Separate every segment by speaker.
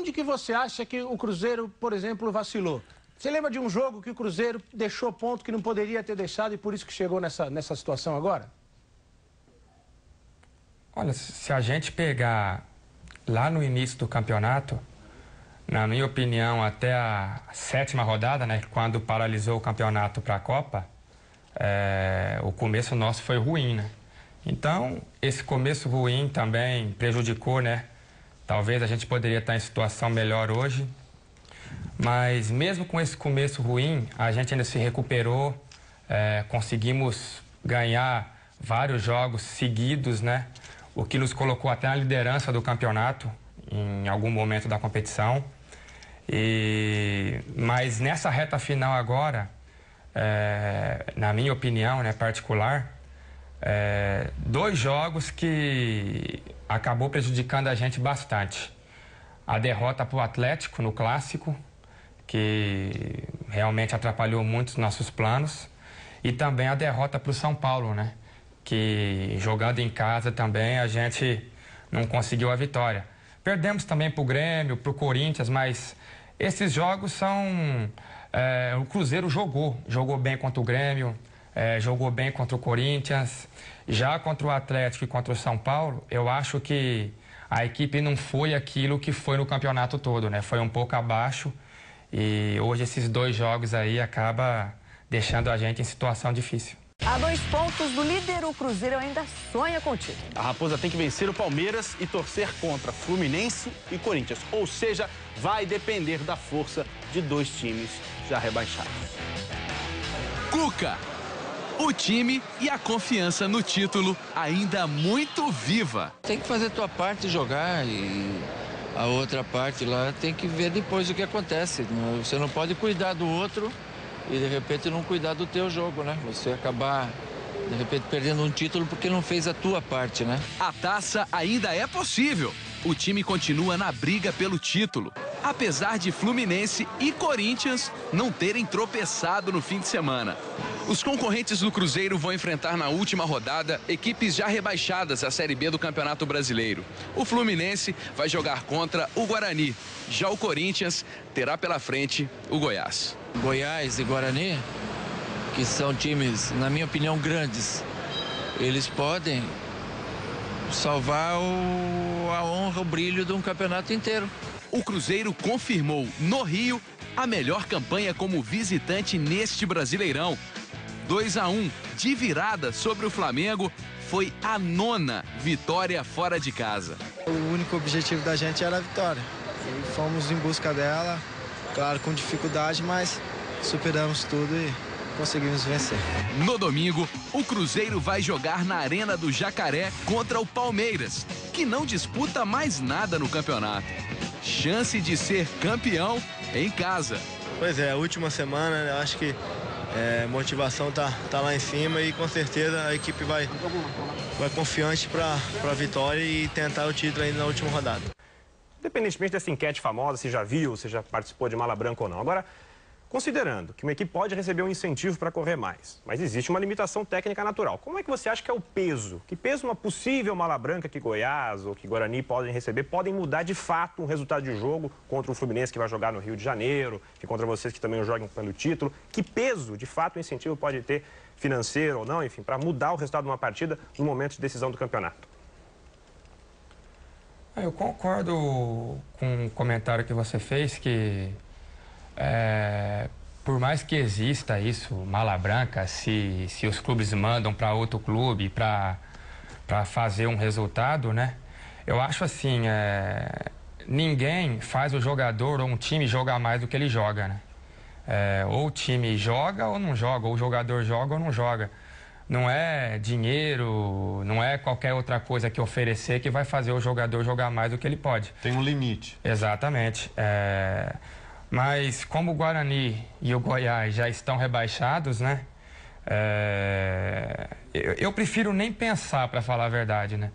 Speaker 1: Aonde que você acha que o Cruzeiro, por exemplo, vacilou? Você lembra de um jogo que o Cruzeiro deixou ponto que não poderia ter deixado e por isso que chegou nessa situação agora?
Speaker 2: Olha, se a gente pegar lá no início do campeonato, na minha opinião, até a 7ª rodada, né, quando paralisou o campeonato para a Copa, o começo nosso foi ruim, né? Então, esse começo ruim também prejudicou, né? Talvez a gente poderia estar em situação melhor hoje, mas mesmo com esse começo ruim, a gente ainda se recuperou, conseguimos ganhar vários jogos seguidos, né? O que nos colocou até na liderança do campeonato em algum momento da competição. Mas nessa reta final agora, na minha opinião, né, particular, 2 jogos que acabou prejudicando a gente bastante. A derrota para o Atlético no Clássico, que realmente atrapalhou muito os nossos planos, e também a derrota para o São Paulo, né, que jogando em casa também a gente não conseguiu a vitória. Perdemos também para o Grêmio, para o Corinthians, mas esses jogos são... o Cruzeiro jogou bem contra o Grêmio, jogou bem contra o Corinthians. Já contra o Atlético e contra o São Paulo, eu acho que a equipe não foi aquilo que foi no campeonato todo, né? Foi um pouco abaixo e hoje esses 2 jogos aí acaba deixando a gente em situação difícil.
Speaker 3: A 2 pontos do líder, o Cruzeiro ainda sonha com o título.
Speaker 4: A Raposa tem que vencer o Palmeiras e torcer contra Fluminense e Corinthians. Ou seja, vai depender da força de 2 times já rebaixados.
Speaker 5: Cuca! O time e a confiança no título ainda muito viva.
Speaker 6: Tem que fazer tua parte e jogar, e a outra parte lá tem que ver depois o que acontece. Você não pode cuidar do outro e de repente não cuidar do teu jogo, né? Você acabar de repente perdendo um título porque não fez a tua parte, né?
Speaker 5: A taça ainda é possível. O time continua na briga pelo título, apesar de Fluminense e Corinthians não terem tropeçado no fim de semana. Os concorrentes do Cruzeiro vão enfrentar na última rodada equipes já rebaixadas à Série B do Campeonato Brasileiro. O Fluminense vai jogar contra o Guarani. Já o Corinthians terá pela frente o Goiás.
Speaker 6: Goiás e Guarani, que são times, na minha opinião, grandes, eles podem salvar a honra, o brilho de um campeonato inteiro.
Speaker 5: O Cruzeiro confirmou no Rio a melhor campanha como visitante neste Brasileirão. 2-1 de virada sobre o Flamengo, foi a 9ª vitória fora de casa.
Speaker 7: O único objetivo da gente era a vitória. E fomos em busca dela, claro, com dificuldade, mas superamos tudo e conseguimos vencer.
Speaker 5: No domingo, o Cruzeiro vai jogar na Arena do Jacaré contra o Palmeiras, que não disputa mais nada no campeonato. Chance de ser campeão em casa.
Speaker 7: Pois é, a última semana, eu acho que a motivação tá lá em cima e com certeza a equipe vai confiante para a vitória e tentar o título ainda na última rodada.
Speaker 4: Independentemente dessa enquete famosa, se já viu, se já participou de mala branca ou não. Agora, considerando que uma equipe pode receber um incentivo para correr mais, mas existe uma limitação técnica natural, como é que você acha que é o peso? Que peso uma possível mala branca que Goiás ou que Guarani podem receber, podem mudar de fato um resultado de jogo contra o Fluminense que vai jogar no Rio de Janeiro, e contra vocês que também jogam pelo título? Que peso, de fato, o incentivo pode ter, financeiro ou não, enfim, para mudar o resultado de uma partida no momento de decisão do campeonato?
Speaker 2: Eu concordo com o comentário que você fez, que por mais que exista isso, mala branca, se os clubes mandam para outro clube para fazer um resultado, né? Eu acho assim, ninguém faz o jogador ou um time jogar mais do que ele joga, né? Ou o time joga ou não joga, ou o jogador joga ou não joga. Não é dinheiro, não é qualquer outra coisa que oferecer que vai fazer o jogador jogar mais do que ele pode.
Speaker 8: Tem um limite.
Speaker 2: Exatamente. Mas como o Guarani e o Goiás já estão rebaixados, né? Eu prefiro nem pensar, para falar a verdade, né?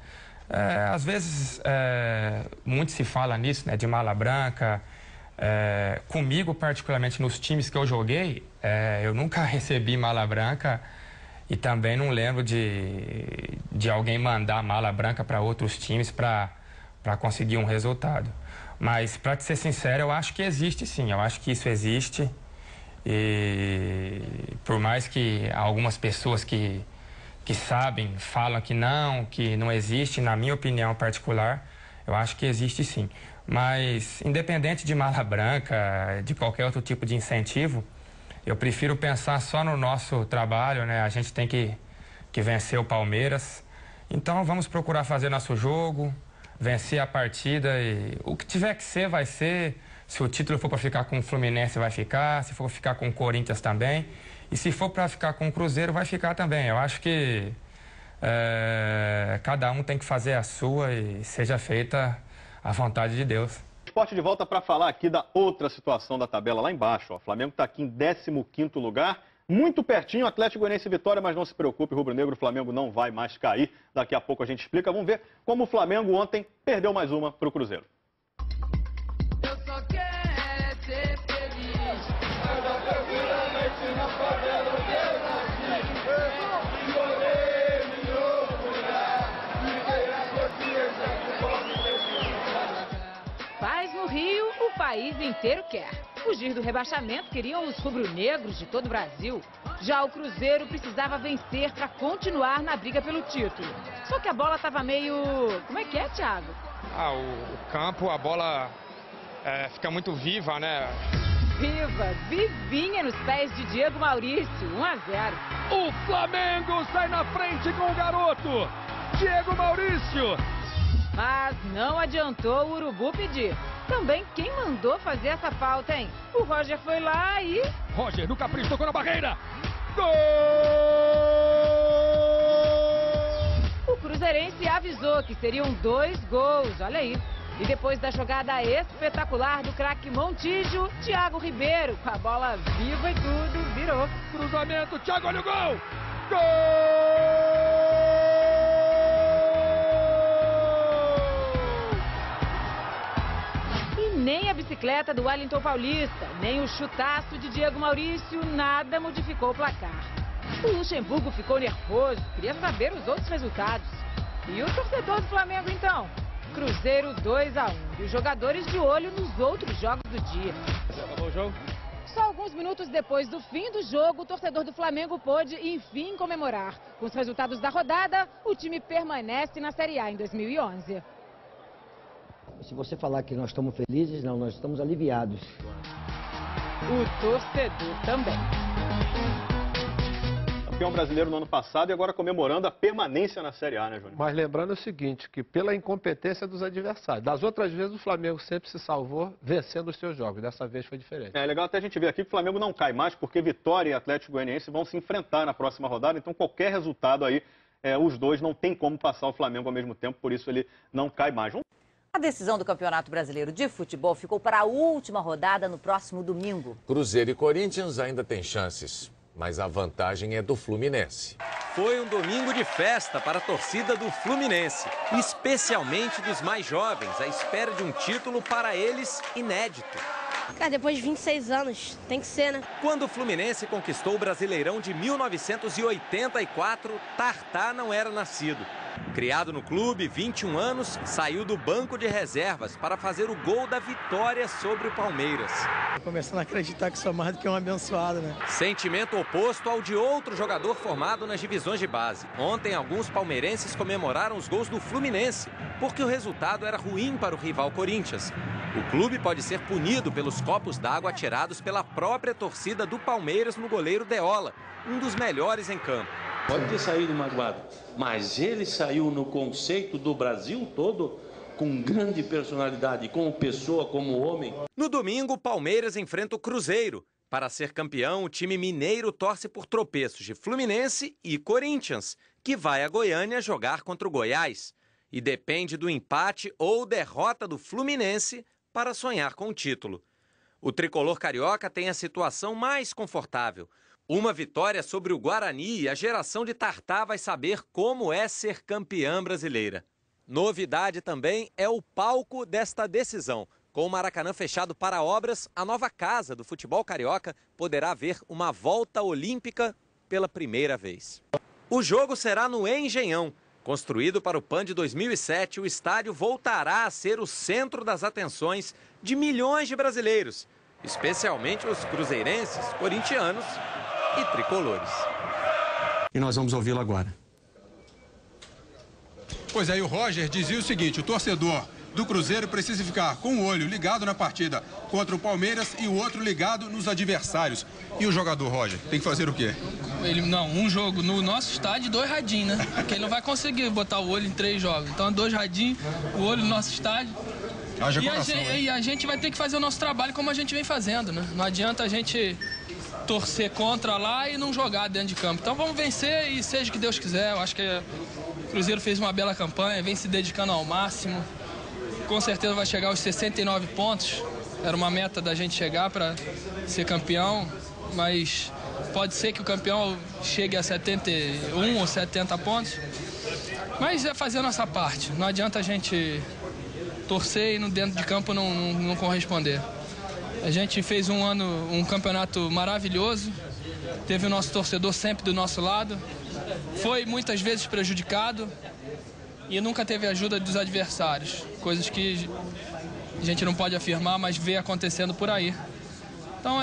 Speaker 2: Às vezes, muito se fala nisso, né? De mala branca. Comigo, particularmente, nos times que eu joguei, eu nunca recebi mala branca e também não lembro de alguém mandar mala branca para outros times para conseguir um resultado. Mas, para te ser sincero, eu acho que existe sim, eu acho que isso existe. E por mais que algumas pessoas que sabem, falam que não existe, na minha opinião particular, eu acho que existe sim. Mas, independente de mala branca, de qualquer outro tipo de incentivo, eu prefiro pensar só no nosso trabalho, né? A gente tem que vencer o Palmeiras. Então, vamos procurar fazer nosso jogo, vencer a partida e o que tiver que ser, vai ser. Se o título for para ficar com o Fluminense, vai ficar. Se for ficar com o Corinthians, também. E se for para ficar com o Cruzeiro, vai ficar também. Eu acho que cada um tem que fazer a sua e seja feita a vontade de Deus.
Speaker 8: Esporte de volta para falar aqui da outra situação da tabela lá embaixo. Ó. O Flamengo está aqui em 15º lugar, muito pertinho, Atlético Goianiense e Vitória, mas não se preocupe, rubro-negro, o Flamengo não vai mais cair. Daqui a pouco a gente explica. Vamos ver como o Flamengo ontem perdeu mais uma para o Cruzeiro.
Speaker 9: Eu só quero ser feliz.
Speaker 10: Paz no Rio, o país inteiro quer. Fugir do rebaixamento queriam os rubro-negros de todo o Brasil. Já o Cruzeiro precisava vencer para continuar na briga pelo título. Só que a bola estava meio... Como é que é, Thiago?
Speaker 2: O campo, a bola fica muito viva, né?
Speaker 10: Vivinha nos pés de Diego Maurício, 1-0.
Speaker 11: O Flamengo sai na frente com o garoto, Diego Maurício.
Speaker 10: Mas não adiantou o Urubu pedir. Também quem mandou fazer essa falta, hein? O Roger foi lá e...
Speaker 11: Roger, no capricho, tocou na barreira. Gol!
Speaker 10: O cruzeirense avisou que seriam 2 gols, olha aí. E depois da jogada espetacular do craque Montijo, Thiago Ribeiro, com a bola viva e tudo, virou.
Speaker 11: Cruzamento, Thiago, olha o gol! Gol!
Speaker 10: Nem a bicicleta do Wellington Paulista, nem o chutaço de Diego Maurício, nada modificou o placar. O Luxemburgo ficou nervoso, queria saber os outros resultados. E o torcedor do Flamengo, então? Cruzeiro 2-1. E os jogadores de olho nos outros jogos do dia.
Speaker 11: Acabou o jogo?
Speaker 10: Só alguns minutos depois do fim do jogo, o torcedor do Flamengo pôde, enfim, comemorar. Com os resultados da rodada, o time permanece na Série A em 2011.
Speaker 12: Se você falar que nós estamos felizes, não, nós estamos aliviados.
Speaker 10: O torcedor também.
Speaker 8: Campeão brasileiro no ano passado e agora comemorando a permanência na Série A, né, Júnior?
Speaker 1: Mas lembrando o seguinte, que pela incompetência dos adversários. Das outras vezes o Flamengo sempre se salvou vencendo os seus jogos. Dessa vez foi diferente.
Speaker 8: É legal até a gente ver aqui que o Flamengo não cai mais, porque Vitória e Atlético Goianiense vão se enfrentar na próxima rodada. Então qualquer resultado aí, os dois não tem como passar o Flamengo ao mesmo tempo, por isso ele não cai mais.
Speaker 3: A decisão do Campeonato Brasileiro de Futebol ficou para a última rodada no próximo domingo.
Speaker 13: Cruzeiro e Corinthians ainda têm chances, mas a vantagem é do Fluminense.
Speaker 14: Foi um domingo de festa para a torcida do Fluminense, especialmente dos mais jovens, à espera de um título para eles inédito.
Speaker 15: Cara, depois de 26 anos, tem que ser, né?
Speaker 14: Quando o Fluminense conquistou o Brasileirão de 1984, Tartá não era nascido. Criado no clube, 21 anos, saiu do banco de reservas para fazer o gol da vitória sobre o Palmeiras.
Speaker 16: Tô começando a acreditar que sou mais do que um abençoado, né?
Speaker 14: Sentimento oposto ao de outro jogador formado nas divisões de base. Ontem, alguns palmeirenses comemoraram os gols do Fluminense, porque o resultado era ruim para o rival Corinthians. O clube pode ser punido pelos copos d'água atirados pela própria torcida do Palmeiras no goleiro Deola, um dos melhores em campo.
Speaker 17: Pode ter saído magoado, mas ele saiu no conceito do Brasil todo com grande personalidade, como pessoa, como homem.
Speaker 14: No domingo, o Palmeiras enfrenta o Cruzeiro. Para ser campeão, o time mineiro torce por tropeços de Fluminense e Corinthians, que vai a Goiânia jogar contra o Goiás. E depende do empate ou derrota do Fluminense para sonhar com o título. O tricolor carioca tem a situação mais confortável. Uma vitória sobre o Guarani e a geração de Tartá vai saber como é ser campeã brasileira. Novidade também é o palco desta decisão. Com o Maracanã fechado para obras, a nova casa do futebol carioca poderá ver uma volta olímpica pela primeira vez. O jogo será no Engenhão. Construído para o PAN de 2007, o estádio voltará a ser o centro das atenções de milhões de brasileiros, especialmente os cruzeirenses, corintianos e tricolores.
Speaker 18: E nós vamos ouvi-lo agora.
Speaker 19: Pois aí o Roger dizia o seguinte: o torcedor do Cruzeiro precisa ficar com o olho ligado na partida contra o Palmeiras e o outro ligado nos adversários. E o jogador, Roger, tem que fazer o quê?
Speaker 20: Um jogo no nosso estádio e 2 radinhos, né? Porque ele não vai conseguir botar o olho em 3 jogos. Então 2 radinhos, o olho no nosso estádio. E a gente vai ter que fazer o nosso trabalho como a gente vem fazendo, né? Não adianta a gente torcer contra lá e não jogar dentro de campo. Então vamos vencer e seja o que Deus quiser. Eu acho que o Cruzeiro fez uma bela campanha, vem se dedicando ao máximo. Com certeza vai chegar aos 69 pontos. Era uma meta da gente chegar para ser campeão, mas pode ser que o campeão chegue a 71 ou 70 pontos. Mas é fazer a nossa parte. Não adianta a gente torcer e dentro de campo não corresponder. A gente fez um campeonato maravilhoso, teve o nosso torcedor sempre do nosso lado, foi muitas vezes prejudicado e nunca teve ajuda dos adversários, coisas que a gente não pode afirmar, mas vê acontecendo por aí. Então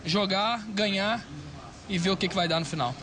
Speaker 20: jogar, ganhar e ver o que vai dar no final.